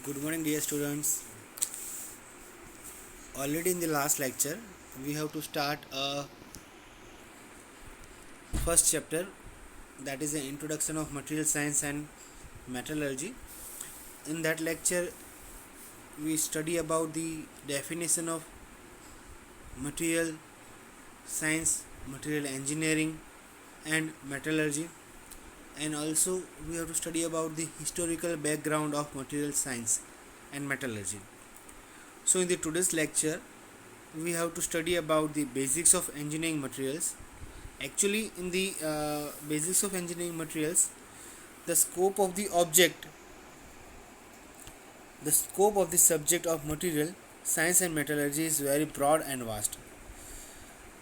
Good morning, dear students. Already in the last lecture, we have to start a first chapter, that is the introduction of material science and metallurgy. In that lecture, we study about the definition of material science, material engineering, and metallurgy, and also we have to study about the historical background of material science and metallurgy. So, in the today's lecture, we have to study about the basics of engineering materials. Actually, in the basics of engineering materials, the scope of the object, the scope of the subject of material science and metallurgy is very broad and vast.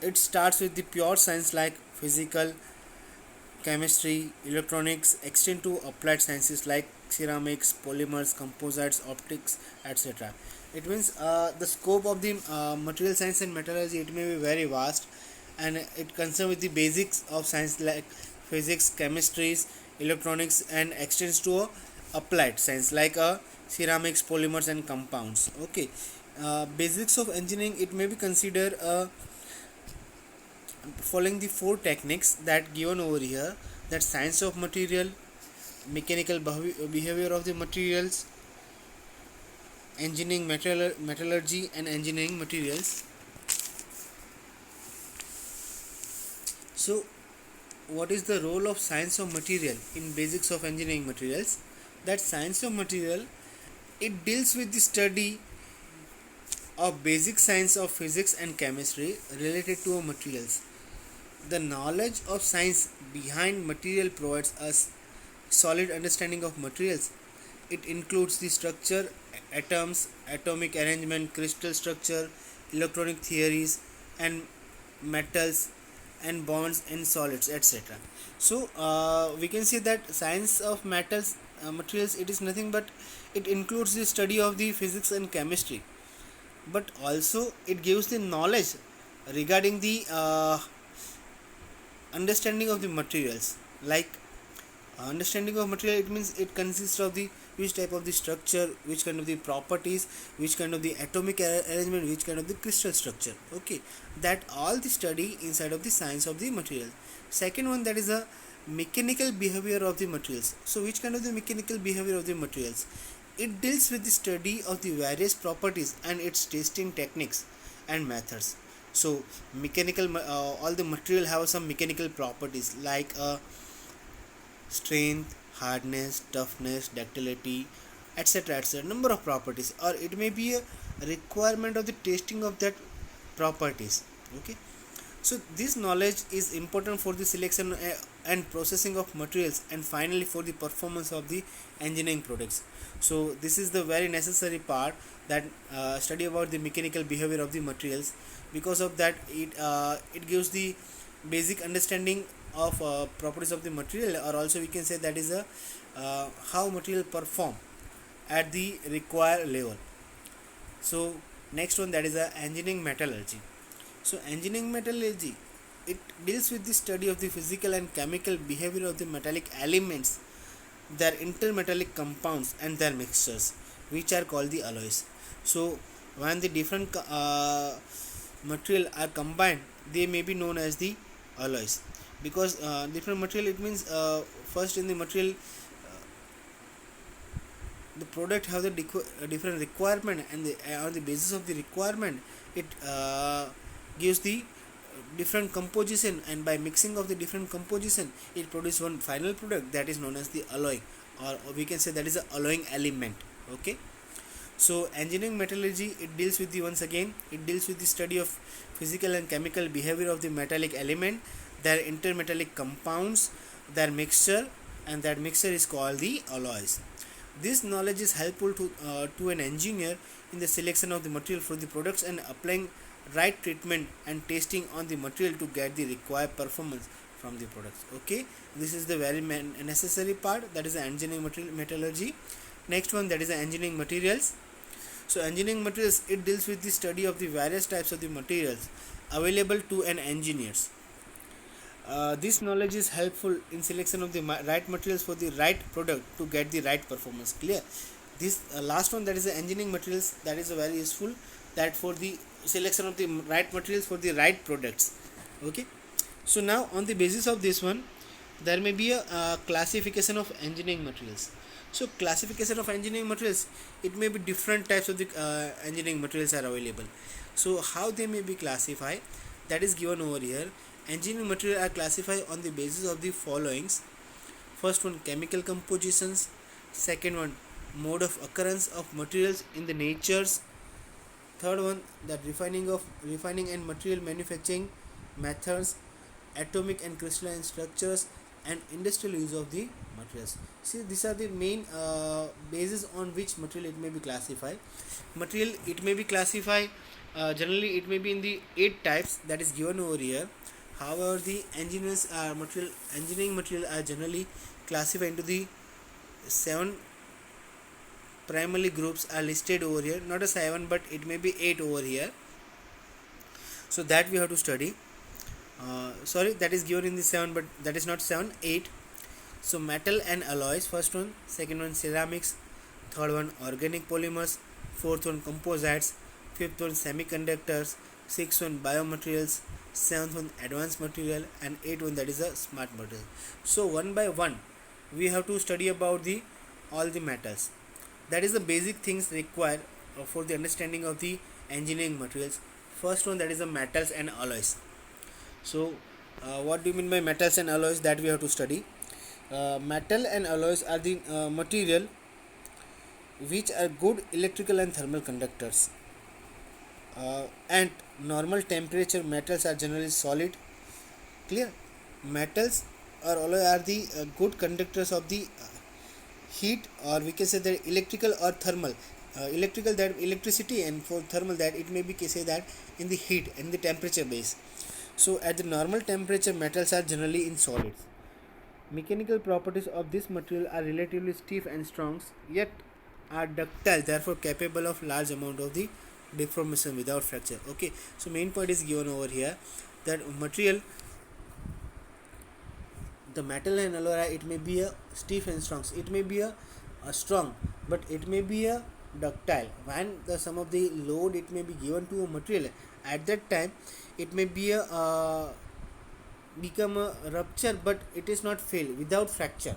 It starts with the pure science like physical, chemistry, electronics, extend to applied sciences like ceramics, polymers, composites, optics, etc. It means the scope of the material science and metallurgy, it may be very vast, and it concerns with the basics of science like physics, chemistries, electronics, and extends to applied science like ceramics, polymers, and compounds. Okay, basics of engineering, it may be considered following the four techniques that given over here, that science of material, mechanical behavior of the materials, engineering metallurgy, and engineering materials. So what is the role of science of material in basics of engineering materials? That science of material, it deals with the study of basic science of physics and chemistry related to materials. The knowledge of science behind material provides us solid understanding of materials. It includes the structure, atoms, atomic arrangement, crystal structure, electronic theories, and metals and bonds and solids, etc. So we can say that science of materials, it is nothing but it includes the study of the physics and chemistry, but also it gives the knowledge regarding the understanding of the materials. Like understanding of material, it means it consists of the which type of the structure, which kind of the properties, which kind of the atomic arrangement, which kind of the crystal structure. Okay, that all the study inside of the science of the material. Second one, that is a mechanical behavior of the materials. So which kind of the mechanical behavior of the materials? It deals with the study of the various properties and its testing techniques and methods. So mechanical, all the material have some mechanical properties like strength, hardness, toughness, ductility, etc., etc., number of properties, or it may be a requirement of the testing of that properties. Okay, so this knowledge is important for the selection and processing of materials, and finally for the performance of the engineering products. So this is the very necessary part, that study about the mechanical behavior of the materials. Because of that, it gives the basic understanding of properties of the material, or also we can say that is a how material perform at the required level. So next one, that is a engineering metallurgy. So engineering metallurgy, it deals with the study of the physical and chemical behavior of the metallic elements, their intermetallic compounds and their mixtures, which are called the alloys. So when the different material are combined, they may be known as the alloys. Because different material, it means first in the material, the product have the different requirement, and on the basis of the requirement, it gives the different composition, and by mixing of the different composition, it produces one final product that is known as the alloy, or we can say that is a alloying element. Okay, so engineering metallurgy, it deals with the, once again, it deals with the study of physical and chemical behavior of the metallic element, their intermetallic compounds, their mixture, and that mixture is called the alloys. This knowledge is helpful to an engineer in the selection of the material for the products, and applying right treatment and testing on the material to get the required performance from the products. Okay, this is the very necessary part, that is the engineering metallurgy. Next one, that is the engineering materials. So engineering materials, it deals with the study of the various types of the materials available to an engineers. This knowledge is helpful in selection of the right materials for the right product to get the right performance. Clear? This last one, that is the engineering materials, that is very useful, that for the selection of the right materials for the right products. Okay, so now on the basis of this one, there may be a classification of engineering materials. So classification of engineering materials, it may be different types of the engineering materials are available. So how they may be classified, that is given over here. Engineering materials are classified on the basis of the followings. First one, chemical compositions. Second one, mode of occurrence of materials in the natures. Third one, that refining and material manufacturing methods, atomic and crystalline structures, and industrial use of the materials. See, these are the main bases on which material it may be classified. Material, it may be classified generally, it may be in the 8 types that is given over here. However, the engineering material are generally classified into the 7 primary groups are listed over here. Not a 7, but it may be 8 over here. So that we have to study. Sorry, that is given in the 7, but that is not 7, 8. So metal and alloys, first one. Second one, ceramics. Third one, organic polymers. Fourth one, composites. Fifth one, semiconductors. Sixth one, biomaterials. Seventh one, advanced material. And eighth one, that is a smart material. So one by one, we have to study about the all the metals. That is the basic things required for the understanding of the engineering materials. First one, that is the metals and alloys. So what do you mean by metals and alloys, that we have to study. Metal and alloys are the material which are good electrical and thermal conductors. And normal temperature metals are generally solid. Clear? Metals or alloy are the good conductors of the heat, or we can say that electrical or thermal. Electrical, that electricity, and for thermal, that it may be say that in the heat and the temperature base. So at the normal temperature, metals are generally in solids. Mechanical properties of this material are relatively stiff and strong, yet are ductile, therefore capable of large amount of the deformation without fracture. Okay, so main point is given over here, that material, the metal and alloy, it may be a stiff and strong, it may be a strong, but it may be a ductile. When the some of the load it may be given to a material, at that time it may be a become a rupture, but it is not fail without fracture.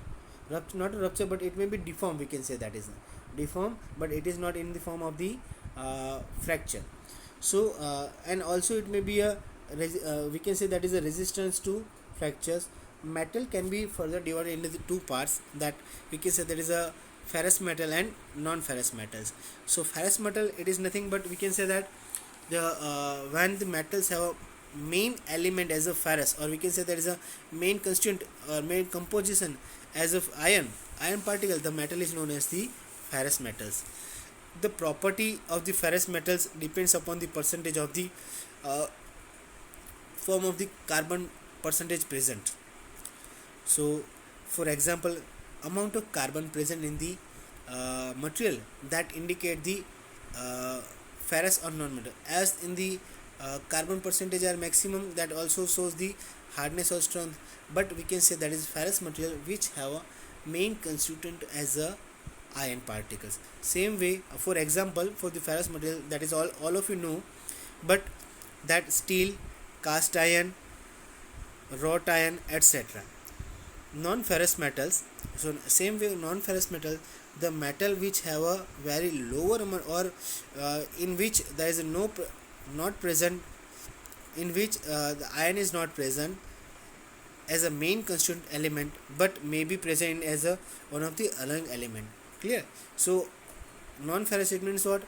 Not a rupture, but it may be deformed, we can say that is deformed, but it is not in the form of the fracture. So and also it may be a we can say that is a resistance to fractures. Metal can be further divided into the two parts, that we can say that is a ferrous metal and non-ferrous metals. So ferrous metal, it is nothing but we can say that the when the metals have a main element as a ferrous, or we can say that is a main constituent or main composition as of iron particle, the metal is known as the ferrous metals. The property of the ferrous metals depends upon the percentage of the form of the carbon percentage present. So for example, amount of carbon present in the material, that indicate the ferrous or non-metal. As in the carbon percentage are maximum, that also shows the hardness or strength, but we can say that is ferrous material which have a main constituent as a iron particles. Same way, for example, for the ferrous material, that is all of you know, but that steel, cast iron, wrought iron, etc. Non-ferrous metals, so same way, non-ferrous metal, the metal which have a very lower amount, or in which there is not present, in which the iron is not present as a main constituent element, but may be present as a one of the alloying element. Clear? So non-ferrous, it means what,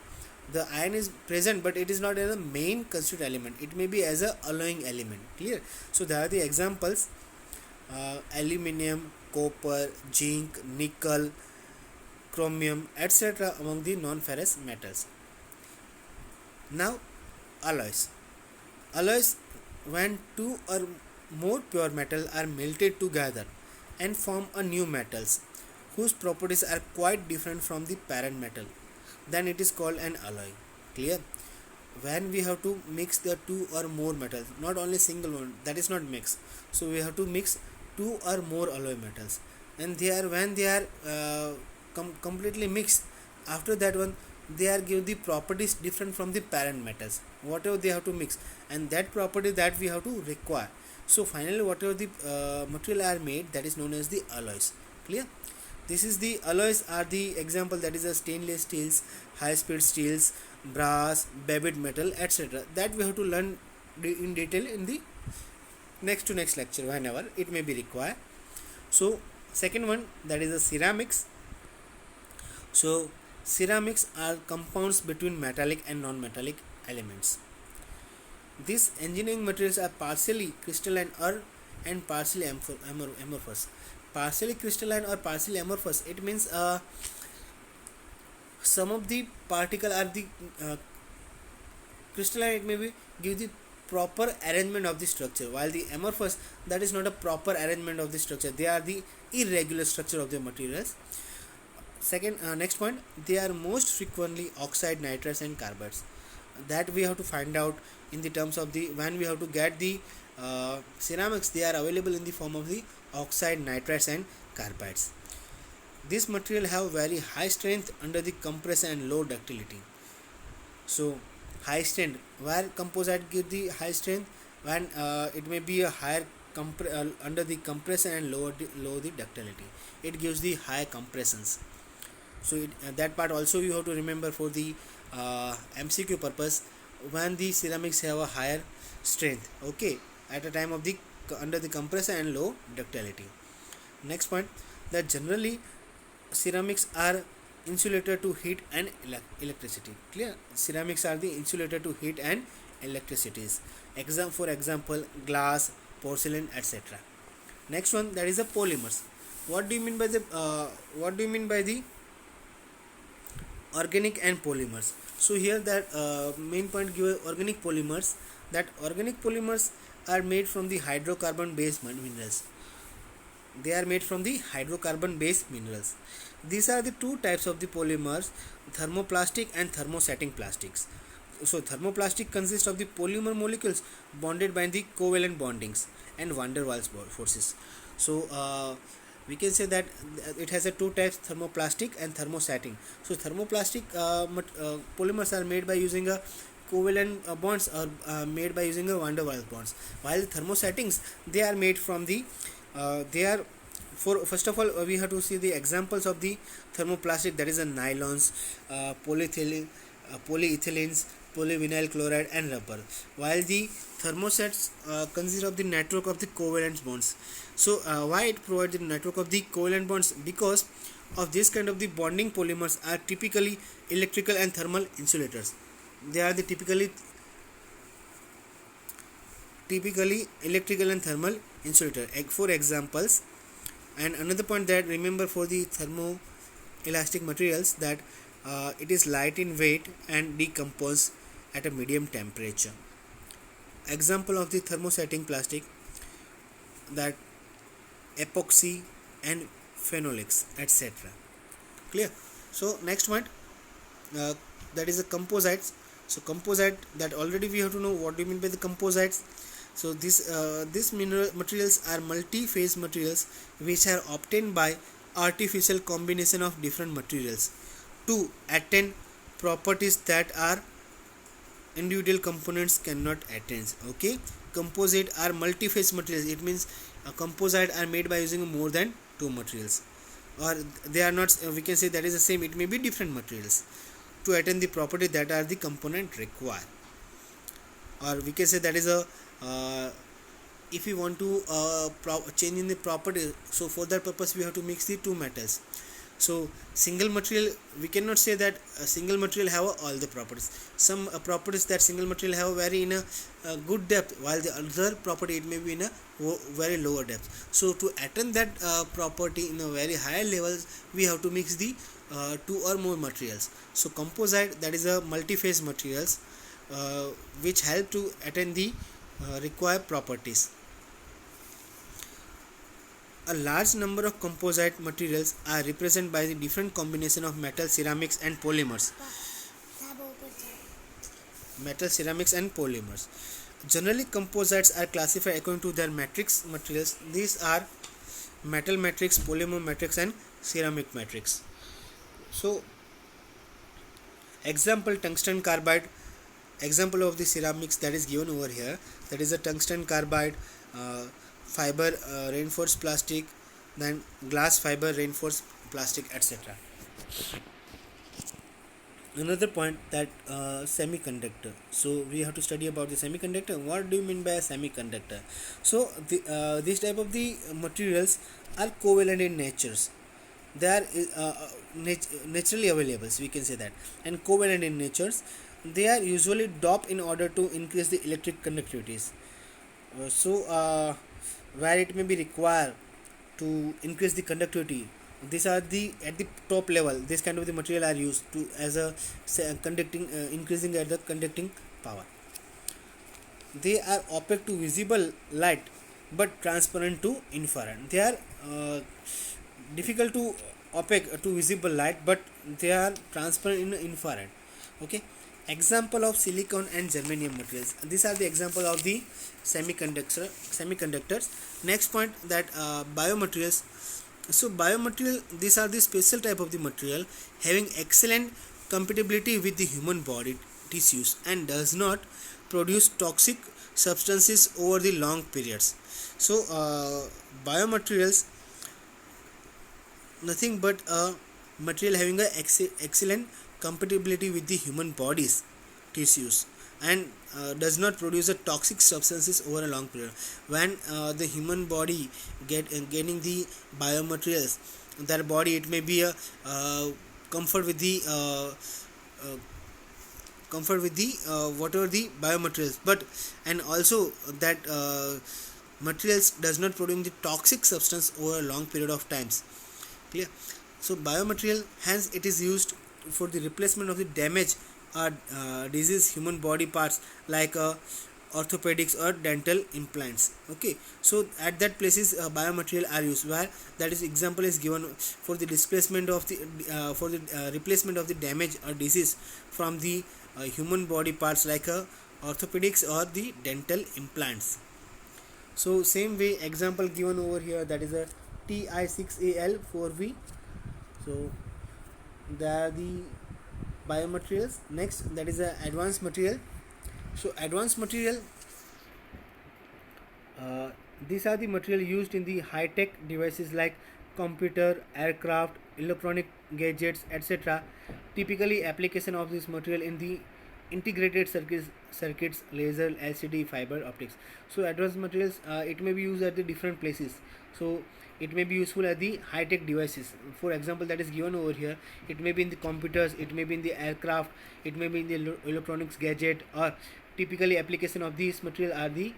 the iron is present but it is not as a main constituent element, it may be as a alloying element. Clear? So there are the examples, aluminium, copper, zinc, nickel, chromium, etc. among the non-ferrous metals. Now alloys. Alloys, when two or more pure metal are melted together and form a new metals whose properties are quite different from the parent metal, then it is called an alloy. Clear? When we have to mix the two or more metals, not only single one, that is not mix, so we have to mix two or more alloy metals, and they are, when they are completely mixed, After that one, they are give the properties different from the parent metals, whatever they have to mix, and that property that we have to require. So finally whatever the material are made, that is known as the alloys. Clear? This is the alloys are the example, that is a stainless steels, high speed steels, brass, beaded metal, etc. That we have to learn in detail in the next to next lecture whenever it may be required. So second one, that is the ceramics. So ceramics are compounds between metallic and non-metallic elements. These engineering materials are partially crystalline or and partially amorphous. Partially crystalline or partially amorphous, it means some of the particle are the crystalline, it may be give the proper arrangement of the structure, while the amorphous, that is not a proper arrangement of the structure, they are the irregular structure of the materials. Second, next point, they are most frequently oxide, nitrides and carbides. That we have to find out in the terms of the, when we have to get the ceramics, they are available in the form of the oxide, nitrides and carbides. This material have very high strength under the compression and low ductility. So high strength, where composite give the high strength, when it may be a higher under the compression and low the ductility, it gives the high compressions. So that part also you have to remember for the MCQ purpose, when the ceramics have a higher strength, okay, at a time of the under the compression and low ductility. Next point, that generally ceramics are insulated to heat and electricity. Clear? Ceramics are the insulated to heat and electricities. For example, glass, porcelain, etc. Next one, that is the polymers. What do you mean by the organic and polymers? So here that main point give organic polymers. That organic polymers are made from the hydrocarbon based minerals. They are made from the hydrocarbon based minerals. These are the two types of the polymers, thermoplastic and thermosetting plastics. So thermoplastic consists of the polymer molecules bonded by the covalent bondings and van der Waals forces. So we can say that it has a two types, thermoplastic and thermosetting. So thermoplastic polymers are made by using a covalent bonds, or made by using a van der Waals bonds, while thermosettings, they are made from the they are for, first of all, we have to see the examples of the thermoplastic, that is a nylons, polyethylene, polyethylenes, polyvinyl chloride and rubber, while the thermosets consist of the network of the covalent bonds. So why it provides the network of the covalent bonds? Because of this kind of the bonding, polymers are typically electrical and thermal insulators. They are the typically electrical and thermal insulator. For examples, and another point that remember for the thermoelastic materials, that it is light in weight and decompose at a medium temperature. Example of the thermosetting plastic, that epoxy and phenolics, etc. Clear? So next one, that is the composites. So composite, that already we have to know what do you mean by the composites. So these materials are multi-phase materials which are obtained by artificial combination of different materials to attain properties that are individual components cannot attain. Okay, composite are multi-phase materials. It means a composite are made by using more than two materials, or they are not. We can say that is the same. It may be different materials to attain the property that are the component required, or we can say that is a if we want to change in the property, so for that purpose we have to mix the two metals. So single material, we cannot say that a single material have all the properties. Some properties that single material have vary in a good depth, while the other property it may be in a very lower depth. So to attain that property in a very high levels, we have to mix the two or more materials. So composite, that is a multi-phase materials which help to attain the required properties. A large number of composite materials are represented by the different combination of metal, ceramics and polymers. Generally, composites are classified according to their matrix materials. These are metal matrix, polymer matrix and ceramic matrix. So Example, tungsten carbide. Example of the ceramics that is given over here, that is a tungsten carbide, fiber reinforced plastic, then glass fiber reinforced plastic, etc. Another point, that semiconductor. So we have to study about the semiconductor. What do you mean by a semiconductor? So this type of the materials are covalent in natures. They are naturally available, so we can say that, and covalent in natures. They are usually doped in order to increase the electric conductivities. Where it may be required to increase the conductivity, these are the at the top level, this kind of the material are used to as a conducting, increasing at the conducting power. They are opaque to visible light but transparent to infrared. They are difficult to opaque to visible light, but they are transparent in infrared. Okay. Example of silicon and germanium materials. These are the example of the semiconductors. Next point, that biomaterials. So biomaterial, these are the special type of the material having excellent compatibility with the human body tissues and does not produce toxic substances over the long periods. So biomaterials, nothing but a material having a excellent compatibility with the human body's tissues and does not produce a toxic substances over a long period. When the human body gaining the biomaterials, their body, it may be a comfort with the whatever the biomaterials, but and also that materials does not produce the toxic substance over a long period of times. Clear? So biomaterial, hence it is used for the replacement of the damaged or diseased human body parts, like orthopedics or dental implants. Okay, so at that places biomaterial are used, where that is example is given for the displacement of the replacement of the damage or disease from the human body parts, like orthopedics or the dental implants. So same way, example given over here, that is a Ti6Al4V. So they are the biomaterials. Next, that is a advanced material. So advanced material, these are the material used in the high-tech devices like computer, aircraft, electronic gadgets, etc. Typically, application of this material in the integrated circuits, laser, LCD, fiber optics. So advanced materials, it may be used at the different places. So it may be useful at the high-tech devices. For example, that is given over here. It may be in the computers, it may be in the aircraft, it may be in the electronics gadget, or typically application of these material are the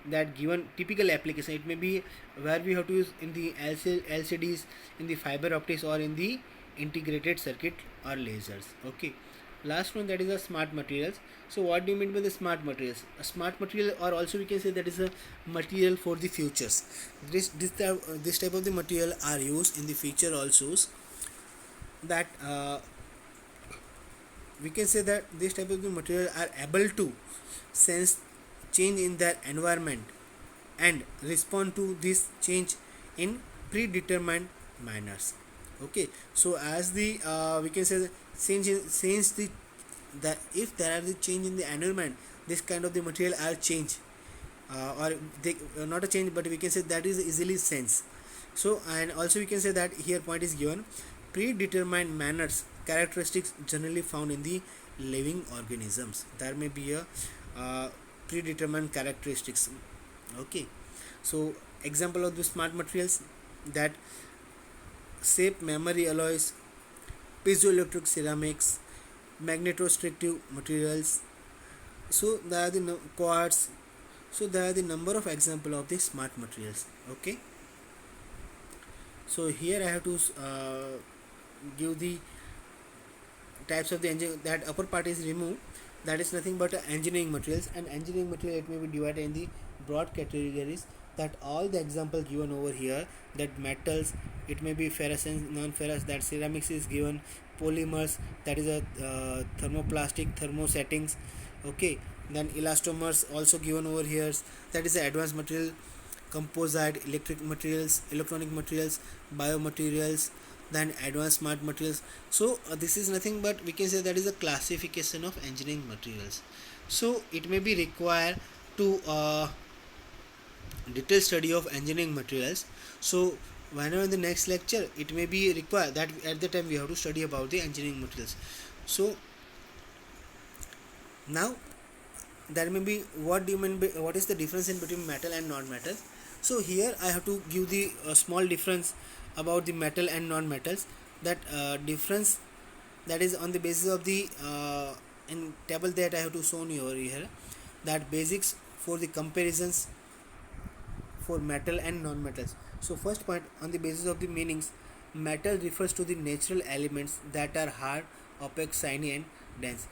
that given typical application. It may be where we have to use in the LCDs, in the fiber optics, or in the integrated circuit or lasers. Okay. Last one, that is a smart materials. So what do you mean by the smart materials? A smart material, or also we can say that is a material for the futures. This type of the material are used in the future also, that we can say that this type of the material are able to sense change in their environment and respond to this change in predetermined manners. Okay, so as the we can say that since the that if there are the change in the environment, this kind of the material are change, or they not a change, but we can say that is easily sense. So and also we can say that here point is given, predetermined manners characteristics generally found in the living organisms. There may be a predetermined characteristics. Okay, so example of the smart materials, that shape memory alloys, piezoelectric ceramics, magnetostrictive materials. So there are the quartz. So there are the number of example of the smart materials. Okay, so here I have to give the types of the engine. That upper part is removed, that is nothing but engineering materials. And engineering material, it may be divided in the broad categories, that all the example given over here, that metals, it may be ferrous and non-ferrous, that ceramics is given, polymers, that is a thermoplastic, thermosettings. Okay, then elastomers also given over here, that is the advanced material, composite, electric materials, electronic materials, biomaterials, then advanced smart materials. So this is nothing but we can say that is a classification of engineering materials. So it may be required to detailed study of engineering materials. So whenever in the next lecture it may be required that at the time we have to study about the engineering materials. So now there may be what do you mean by what is the difference in between metal and non-metal. So here I have to give the small difference about the metal and non-metals. That difference, that is on the basis of the in table that I have to show you over here, that basics for the comparisons for metal and non-metals. So first point, on the basis of the meanings, metal refers to the natural elements that are hard, opaque, shiny and dense.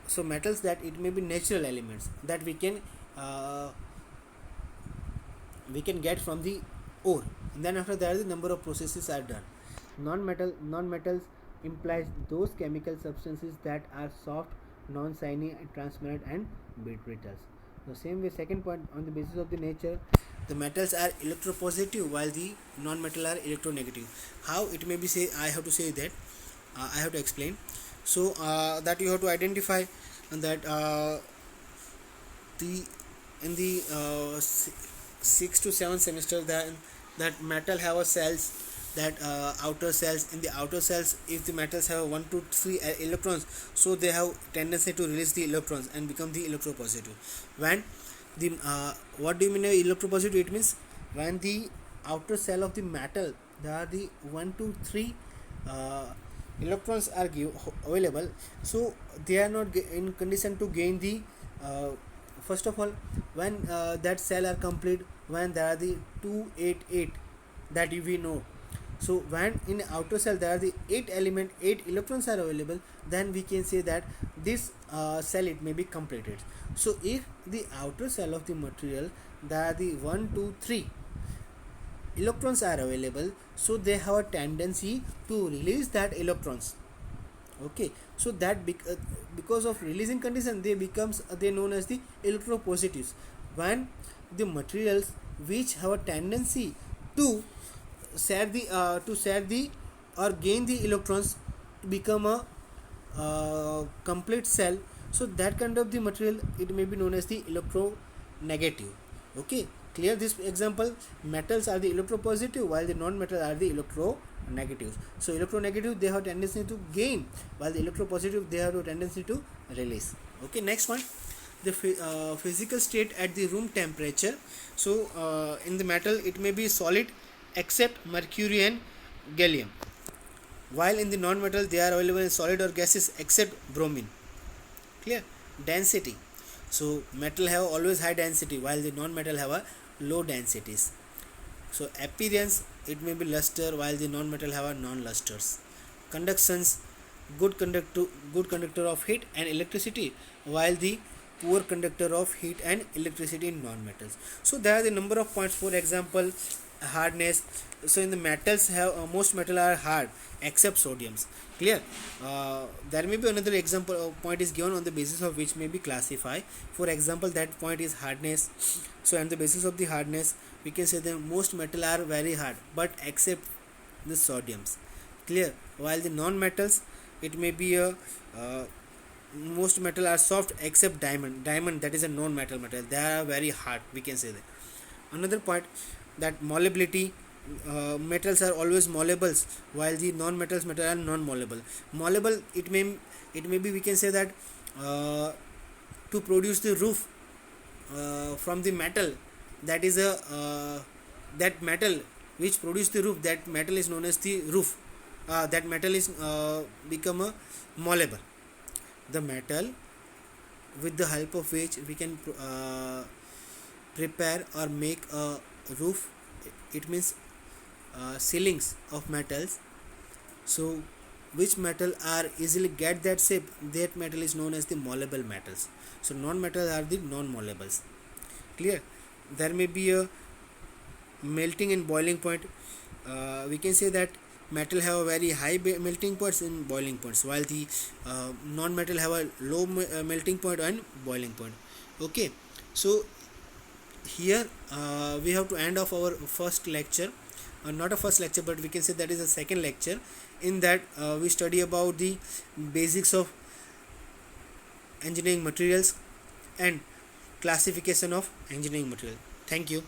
So metals, that it may be natural elements that we can get from the ore, and then after that the number of processes are done. Non-metals implies those chemical substances that are soft, non-shiny, transparent and brittle. The same way, second point, on the basis of the nature, the metals are electropositive while the non-metal are electronegative. How it may be say, I have to say that I have to explain. So that you have to identify that the in the 6 to 7 semester that metal have a cells, that outer cells. In the outer cells, if the metals have 1 to 3 electrons, so they have tendency to release the electrons and become the electropositive. When the what do you mean by electropositive? It means when the outer cell of the metal, there are the 1 to 3 electrons are available, so they are not in condition to gain the first of all, when that cell are complete, when there are the 288 that we know. So when in outer cell there are the 8 electrons are available, then we can say that this cell it may be completed. So if the outer cell of the material, there are the 1 2 3 electrons are available, so they have a tendency to release that electrons. Okay, so that because of releasing condition, they known as the electropositives. When the materials which have a tendency to share the or gain the electrons to become a complete cell, so that kind of the material it may be known as the electronegative. Okay, clear this example? Metals are the electropositive while the non-metal are the electronegative. So electronegative, they have tendency to gain, while the electropositive, they have a tendency to release. Okay, next one, the physical state at the room temperature. So in the metal it may be solid except mercury and gallium, while in the non-metal they are available in solid or gases except bromine. Clear? Density, so metal have always high density while the non-metal have a low densities. So appearance, it may be luster while the non-metal have a non-lusters. Conductions, good conductor of heat and electricity, while the poor conductor of heat and electricity in non-metals. So there are the number of points. For example, hardness. So in the metals have most metal are hard except sodiums. Clear? There may be another example point is given on the basis of which may be classified. For example, that point is hardness. So on the basis of the hardness, we can say that most metal are very hard, but except the sodiums. Clear? While the non-metals, it may be a most metal are soft except diamond. Diamond, that is a non-metal metal. They are very hard. We can say that. Another point, that malleability. Metals are always malleables, while the non-metals metal are non-malleable. Malleable, it may be we can say that to produce the roof from the metal, that is a that metal which produce the roof, that metal is known as the roof. That metal is become a malleable. The metal with the help of which we can prepare or make a roof, it means ceilings of metals. So which metal are easily get that shape, that metal is known as the malleable metals. So non-metals are the non-malleables. Clear? There may be a melting and boiling point. We can say that metal have a very high melting points and boiling points, while the non-metal have a low melting point and boiling point. Okay, so here we have to end off our first lecture, not a first lecture, but we can say that is a second lecture, In that we study about the basics of engineering materials and classification of engineering material. Thank you.